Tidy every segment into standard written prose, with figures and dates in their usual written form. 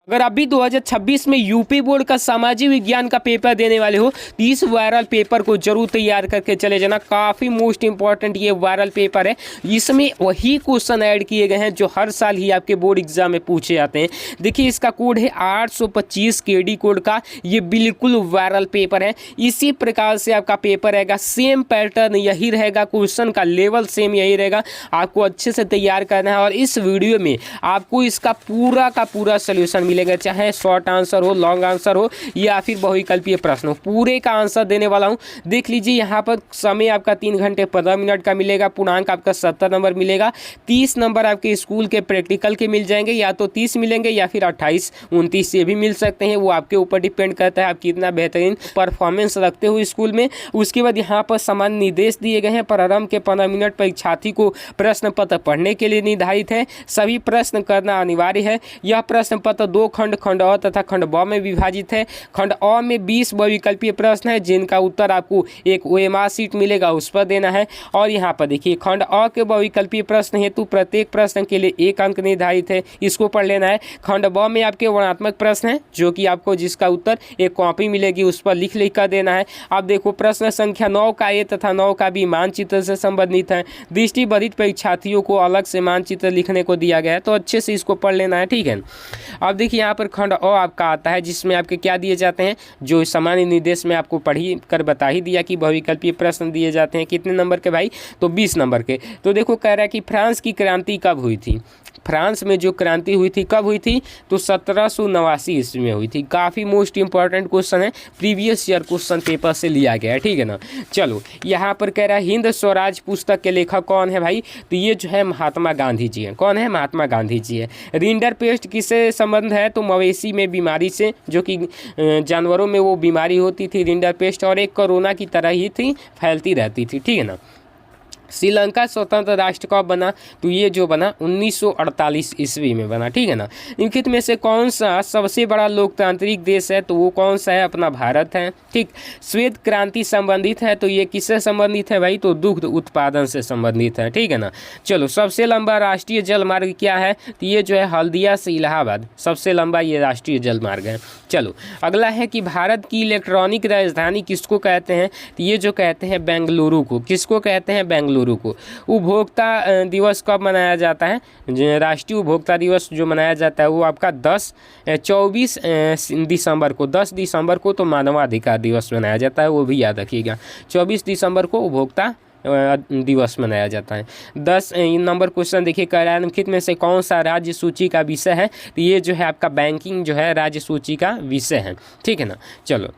अगर अभी 2026 में यूपी बोर्ड का सामाजिक विज्ञान का पेपर देने वाले हो तो इस वायरल पेपर को जरूर तैयार करके चले जाना। काफ़ी मोस्ट इंपॉर्टेंट ये वायरल पेपर है। इसमें वही क्वेश्चन ऐड किए गए हैं जो हर साल ही आपके बोर्ड एग्जाम में पूछे जाते हैं। देखिए इसका कोड है 825 केडी कोड का। ये बिल्कुल वायरल पेपर है। इसी प्रकार से आपका पेपर रहेगा, सेम पैटर्न यही रहेगा, क्वेश्चन का लेवल सेम यही रहेगा। आपको अच्छे से तैयार करना है और इस वीडियो में आपको इसका पूरा का पूरा सोल्यूशन मिलेगा, चाहे शॉर्ट आंसर हो, लॉन्ग आंसर हो या फिर बहुविकल्पीय प्रश्न हो, पूरे का आंसर देने वाला हूं। देख लीजिए यहाँ पर समय आपका 3 घंटे 15 मिनट का मिलेगा। पूर्णांक आपका 70 नंबर मिलेगा। 30 नंबर आपके स्कूल के प्रैक्टिकल के मिल जाएंगे, या तो 30 मिलेंगे या फिर 28 29 से भी मिल सकते हैं। वो आपके ऊपर डिपेंड करता है आप कितना बेहतरीन परफॉर्मेंस रखते हो स्कूल में। उसके बाद यहाँ पर सामान्य निर्देश दिए गए हैं। प्रारंभ के 15 मिनट परीक्षार्थी को प्रश्न पत्र पढ़ने के लिए निर्धारित है। सभी प्रश्न करना अनिवार्य है। यह प्रश्न पत्र 2 खंड अ तथा खंड ब में विभाजित है। खंड अ में 20 बहुविकल्पीय प्रश्न है जिनका उत्तर आपको एक ओएमआर शीट मिलेगा, उस पर देना है। और यहाँ पर देखिए खंड अ के बहुविकल्पीय प्रश्न हेतु प्रत्येक प्रश्न के लिए 1 अंक निर्धारित है, इसको पढ़ लेना है। खंड ब में आपके वर्णनात्मक प्रश्न है जो कि आपको जिसका उत्तर एक कॉपी मिलेगी, उस पर लिख कर देना है। अब देखो प्रश्न संख्या 9 का ए तथा 9 का बी मानचित्र से संबंधित है। दृष्टिबाधित परीक्षार्थियों को अलग से मानचित्र लिखने को दिया गया है, तो अच्छे से इसको पढ़ लेना है, ठीक है। अब देखिए यहाँ पर खंड अ आपका आता है जिसमें आपके क्या दिए जाते हैं, जो सामान्य निर्देश में आपको पढ़ी कर बता ही दिया कि बहुविकल्पीय प्रश्न दिए जाते हैं। कितने नंबर के भाई, तो 20 नंबर के। तो देखो कह रहा है कि फ्रांस की क्रांति कब हुई थी। फ्रांस में जो क्रांति हुई थी कब हुई थी, तो 1789 ईस्वी में हुई थी। काफ़ी मोस्ट इंपॉर्टेंट क्वेश्चन है, प्रीवियस ईयर क्वेश्चन पेपर से लिया गया है, ठीक है ना। चलो यहाँ पर कह रहा है हिंद स्वराज पुस्तक के लेखक कौन है भाई, तो ये जो है महात्मा गांधी जी हैं। कौन है, महात्मा गांधी जी है। रिंडर पेस्ट किससे संबंध है, तो मवेशी में बीमारी से, जो कि जानवरों में वो बीमारी होती थी रिंडर पेस्ट, और एक कोरोना की तरह ही थी, फैलती रहती थी, ठीक है ना। श्रीलंका स्वतंत्र राष्ट्र कब बना, तो ये जो बना 1948 ईस्वी में बना, ठीक है ना। निम्नलिखित में से कौन सा सबसे बड़ा लोकतांत्रिक देश है, तो वो कौन सा है, अपना भारत है, ठीक। श्वेत क्रांति संबंधित है, तो ये किससे संबंधित है भाई, तो दुग्ध उत्पादन से संबंधित है, ठीक है ना। चलो सबसे लंबा राष्ट्रीय जल मार्ग क्या है, तो ये जो है हल्दिया से इलाहाबाद, सबसे लंबा ये राष्ट्रीय जल मार्ग है। चलो अगला है कि भारत की इलेक्ट्रॉनिक राजधानी किसको कहते हैं, तो ये जो कहते हैं बेंगलुरु को। किसको कहते हैं, बेंगलुरु को। उपभोक्ता दिवस कब मनाया जाता है, राष्ट्रीय उपभोक्ता दिवस जो मनाया जाता है वो आपका 24 दिसंबर को, 10 दिसंबर को तो मानवाधिकार दिवस मनाया जाता है, वो भी याद रखिएगा। 24 दिसंबर को उपभोक्ता दिवस मनाया जाता है। 10 नंबर क्वेश्चन देखिए, निम्नलिखित में से कौन सा राज्य सूची का विषय है, तो ये जो है आपका बैंकिंग जो है राज्य सूची का विषय है, ठीक है ना। चलो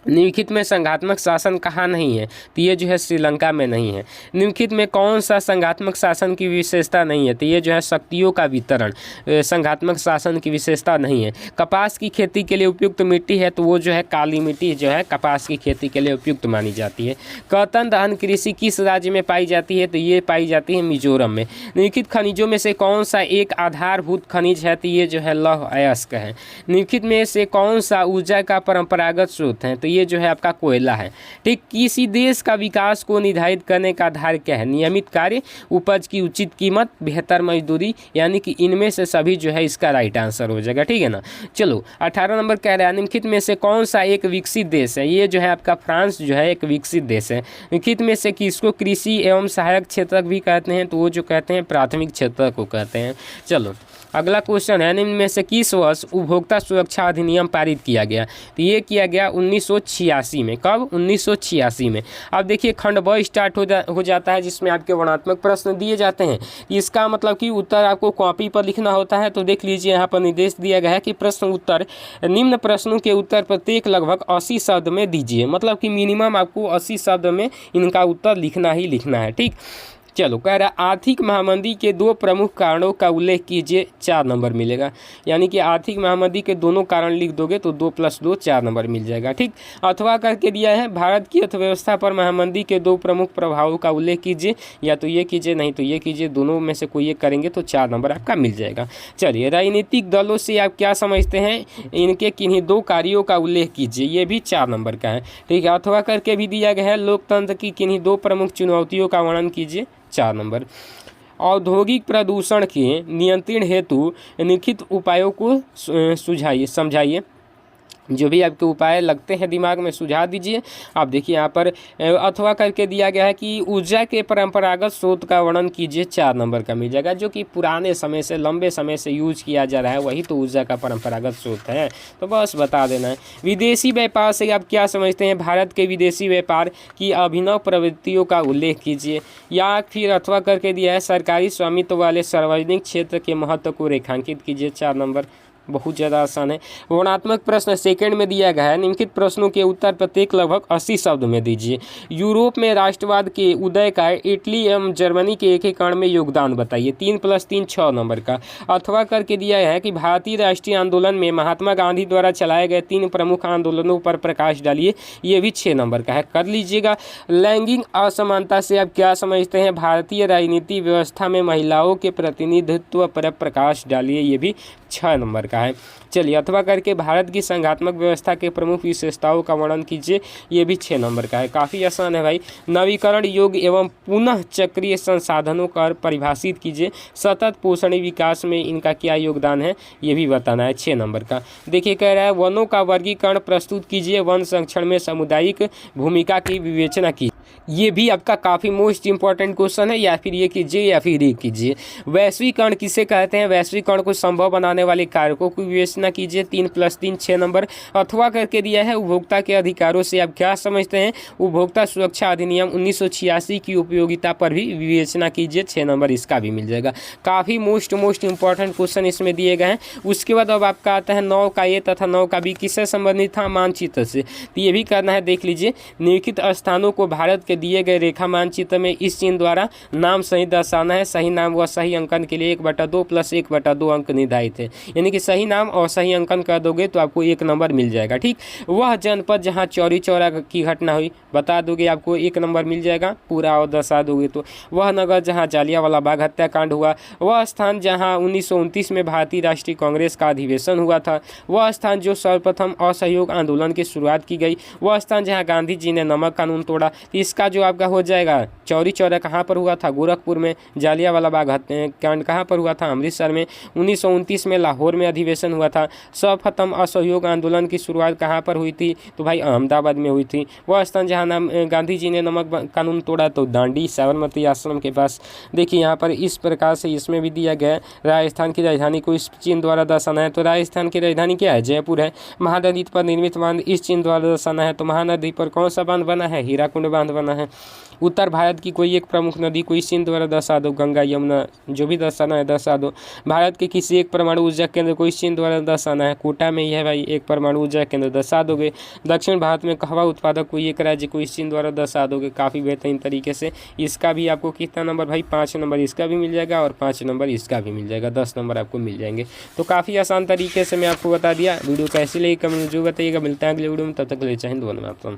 निम्नलिखित में संघात्मक शासन कहाँ नहीं है, तो ये जो है श्रीलंका में नहीं है। निम्नलिखित में कौन सा संघात्मक शासन की विशेषता नहीं है, तो ये जो है शक्तियों का वितरण संघात्मक शासन की विशेषता नहीं है। कपास की खेती के लिए उपयुक्त मिट्टी है, तो वो जो है काली मिट्टी जो है कपास की खेती के लिए उपयुक्त मानी जाती है। कर्तन दहन कृषि किस राज्य में पाई जाती है, तो ये पाई जाती है मिजोरम में। निम्नलिखित खनिजों में से कौन सा एक आधारभूत खनिज है, तो ये जो है लौह अयस्क है। निम्नलिखित में से कौन सा ऊर्जा का परंपरागत स्रोत है, तो ये जो है आपका कोयला है, ठीक। किसी देश का विकास को निर्धारित करने का आधार क्या है, नियमित कार्य, उपज की उचित कीमत, बेहतर मजदूरी, यानी कि इनमें से सभी जो है इसका राइट आंसर हो जाएगा, ठीक है ना। चलो 18 नंबर कह रहा है निम्नलिखित में से कौन सा एक विकसित देश है, ये जो है आपका फ्रांस जो है एक विकसित देश है। निम्नलिखित में से किसको कृषि एवं सहायक क्षेत्र भी कहते हैं, तो वो जो कहते हैं प्राथमिक क्षेत्र को कहते हैं। चलो अगला क्वेश्चन है निम्न में से किस वर्ष उपभोक्ता सुरक्षा अधिनियम पारित किया गया, तो ये किया गया 1986 में। कब, 1986 में। अब देखिए खंड ब स्टार्ट हो जाता है जिसमें आपके वर्णनात्मक प्रश्न दिए जाते हैं। इसका मतलब कि उत्तर आपको कॉपी पर लिखना होता है। तो देख लीजिए यहाँ पर निर्देश दिया गया है कि प्रश्न उत्तर, निम्न प्रश्नों के उत्तर प्रत्येक लगभग 80 शब्द में दीजिए। मतलब कि मिनिमम आपको 80 शब्द में इनका उत्तर लिखना ही लिखना है, ठीक। चलो कह रहा आर्थिक महामंदी के 2 प्रमुख कारणों का उल्लेख कीजिए, 4 नंबर मिलेगा। यानी कि आर्थिक महामंदी के दोनों कारण लिख दोगे तो 2 + 2 4 नंबर मिल जाएगा, ठीक। अथवा करके दिया है भारत की अर्थव्यवस्था पर महामंदी के 2 प्रमुख प्रभावों का उल्लेख कीजिए, या तो ये कीजिए नहीं तो ये कीजिए, दोनों में से कोई एक करेंगे तो 4 नंबर आपका मिल जाएगा। चलिए राजनीतिक दलों से आप क्या समझते हैं, इनके किन्हीं 2 कार्यों का उल्लेख कीजिए, ये भी 4 नंबर का है, ठीक है। अथवा करके भी दिया गया है लोकतंत्र की किन्हीं 2 प्रमुख चुनौतियों का वर्णन कीजिए, 4 नंबर। औद्योगिक प्रदूषण के नियंत्रण हेतु निम्नलिखित उपायों को समझाइए। जो भी आपके उपाय लगते हैं दिमाग में सुझा दीजिए। आप देखिए यहाँ पर अथवा करके दिया गया है कि ऊर्जा के परंपरागत स्रोत का वर्णन कीजिए, 4 नंबर का मिल जाएगा। जो कि पुराने समय से लंबे समय से यूज किया जा रहा है वही तो ऊर्जा का परंपरागत स्रोत है, तो बस बता देना है। विदेशी व्यापार से आप क्या समझते हैं? भारत के विदेशी व्यापार की अभिनव प्रवृत्तियों का उल्लेख कीजिए। या फिर अथवा करके दिया है सरकारी स्वामित्व वाले सार्वजनिक क्षेत्र के महत्व को रेखांकित कीजिए, 4 नंबर। बहुत ज़्यादा आसान है। वर्णनात्मक प्रश्न सेकंड में दिया गया है। निम्नलिखित प्रश्नों के उत्तर प्रत्येक लगभग 80 शब्द में दीजिए। यूरोप में राष्ट्रवाद के उदय का इटली एवं जर्मनी के एकीकरण में योगदान बताइए, 3 + 3 6 नंबर का। अथवा करके दिया है कि भारतीय राष्ट्रीय आंदोलन में महात्मा गांधी द्वारा चलाए गए 3 प्रमुख आंदोलनों पर प्रकाश डालिए, ये भी 6 नंबर का है, कर लीजिएगा। लैंगिक असमानता से आप क्या समझते हैं? भारतीय राजनीति व्यवस्था में महिलाओं के प्रतिनिधित्व पर प्रकाश डालिए, ये भी 6 नंबर का है। चलिए अथवा करके भारत की संघात्मक व्यवस्था के प्रमुख विशेषताओं का वर्णन कीजिए, ये भी 6 नंबर का है। काफ़ी आसान है भाई। नवीकरण योग्य एवं पुनः चक्रीय संसाधनों का परिभाषित कीजिए। सतत पोषणीय विकास में इनका क्या योगदान है, ये भी बताना है, 6 नंबर का। देखिए कह रहा है वनों का वर्गीकरण प्रस्तुत कीजिए, वन संरक्षण में सामुदायिक भूमिका की विवेचना की। ये भी आपका काफ़ी मोस्ट इंपॉर्टेंट क्वेश्चन है, या फिर ये कीजिए या फिर ये कीजिए। वैश्वीकरण किसे कहते हैं? वैश्वीकरण को संभव बनाने वाले कारकों की विवेचना कीजिए, 3 + 3 6 नंबर। अथवा करके दिया है उपभोक्ता के अधिकारों से आप क्या समझते हैं? उपभोक्ता सुरक्षा अधिनियम 1986 की उपयोगिता पर भी विवेचना कीजिए, 6 नंबर इसका भी मिल जाएगा। काफ़ी मोस्ट इंपॉर्टेंट क्वेश्चन इसमें दिए गए हैं। उसके बाद अब आपका आता है 9 का ए तथा 9 का बी, किससे संबंधित था? मानचित्र से। तो ये भी करना है, देख लीजिए। निम्नलिखित स्थानों को भारत के दिए गए रेखा मानचित्र में इस चिन्ह द्वारा नाम सही दर्शाना है। सही नाम व सही अंकन के लिए 1/2 + 1/2 अंक निर्धारित है, यानी कि सही नाम और सही अंकन कर दोगे तो आपको 1 नंबर मिल जाएगा। ठीक, वह जनपद जहां चौरी चौरा की घटना हुई बता दोगे, आपको 1 नंबर मिल जाएगा पूरा और दर्शा दोगे तो। वह नगर जहां जालियांवाला बाग हत्याकांड हुआ, वह स्थान जहां 1929 में भारतीय राष्ट्रीय कांग्रेस का अधिवेशन हुआ था, वह स्थान जो सर्वप्रथम असहयोग आंदोलन की शुरुआत की गई, वह स्थान जहां गांधी जी ने नमक कानून तोड़ा। इसका जो आपका हो जाएगा चौरी चौरा कहाँ पर हुआ था? गोरखपुर में। जालियांवाला बाग हत्याकांड कहाँ पर हुआ था? अमृतसर में। 1929 में लाहौर में अधिवेशन हुआ था। सर्वप्रथम असहयोग आंदोलन की शुरुआत कहाँ पर हुई थी? तो भाई अहमदाबाद में हुई थी। वह स्थान जहाँ गांधी जी ने नमक कानून तोड़ा तो दांडी साबरमती आश्रम के पास। देखिए यहाँ पर इस प्रकार से इसमें भी दिया गया है। राजस्थान की राजधानी को इस चिन्ह द्वारा दर्शाना है, तो राजस्थान की राजधानी क्या है? जयपुर है। महानदी पर निर्मित बांध इस चिन्ह द्वारा दर्शाना है, तो महानदी पर कौन सा बांध बना है? हीराकुंड बांध बना है। उत्तर भारत की कोई एक प्रमुख नदी को इस चिन्ह द्वारा दर्शा दो, गंगा यमुना, जो भी दर्शाना है दर्शा दो। भारत के किसी एक परमाणु ऊर्जा केंद्र को इस चिन्ह द्वारा दर्शाना है, कोटा में ही है भाई एक परमाणु ऊर्जा केंद्र, दर्शा दोगे। दक्षिण भारत में कहवा उत्पादक कोई एक राज्य को इस चिन्ह द्वारा दर्शा दोगे, काफ़ी बेहतरीन तरीके से। इसका भी आपको कितना नंबर भाई? 5 नंबर इसका भी मिल जाएगा और 5 नंबर इसका भी मिल जाएगा, 10 नंबर आपको मिल जाएंगे। तो काफ़ी आसान तरीके से मैं आपको बता दिया। वीडियो कैसी लगी कमेंट जो बताइएगा। मिलता है अगले वीडियो में, तब तक ले चाहें दोनों में आप।